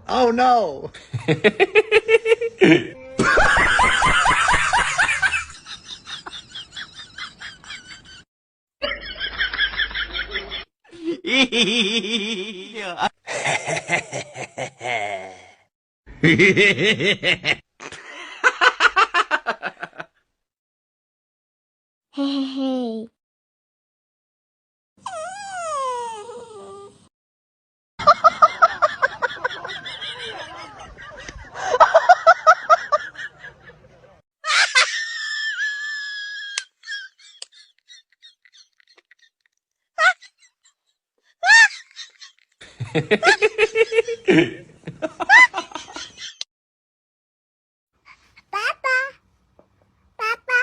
Oh no. Hey. Papa. Papa.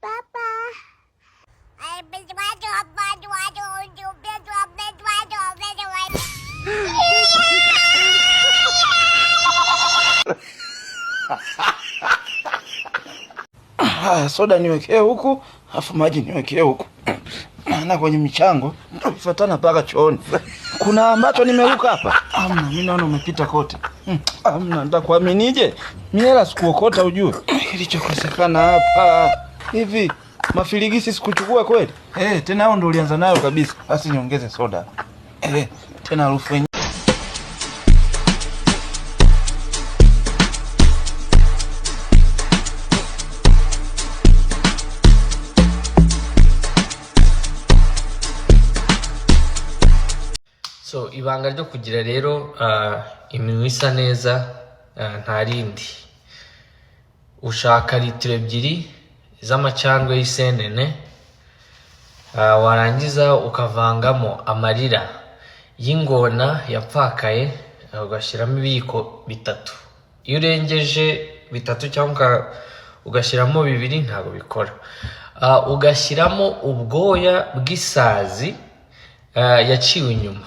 Papa. Soda niwekee huku, afu maji niwekee huku. Na kwenye michango tufatana paka chooni. Kuna ambacho nimeruka hapa. Amna, mimi naona umepita kote. Amna, nitakuaminije? Mimi hela sikuokota ujue. Kilichokosekana hapa. Hivi mafiligisi sikuchukua kweli? Tena hao ndio ulianza nayo kabisa. Basi niongeze soda. Tena harufu yenyewe. So ibanga ryo kugira rero iminwa isa neza nta rindi. Ushaka litiro 2 z'amacandwe y'isenene, warangiza ukavangamo amarira y'ingona yapfakaye, ugashyiramo ibiyiko 3. Iyo urengeje 3 cyangwa ugashyiramo 2 ntabwo bikora. Ugashyiramo ubwoya bw'isazi yaciwe inyuma,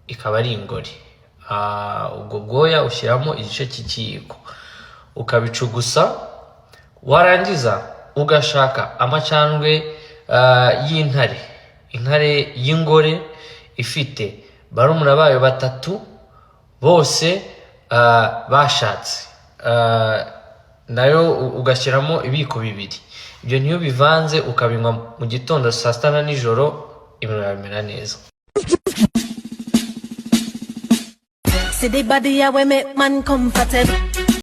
ikaba ari ingori. Ubwo bwoya ushyiramo igice cy'ikiyiko, ukabicugusa. Warangiza ugashaka amacandwe y'intare, intare y'ingore ifite barumuna bayo 3 bose bashatse, nayo ugashyiramo ibiko 2. Ibyo niyo bivanze ukabinywa mu gitondo, saa sita na nijoro, iminwa imera neza. See the body ya we make man comforted.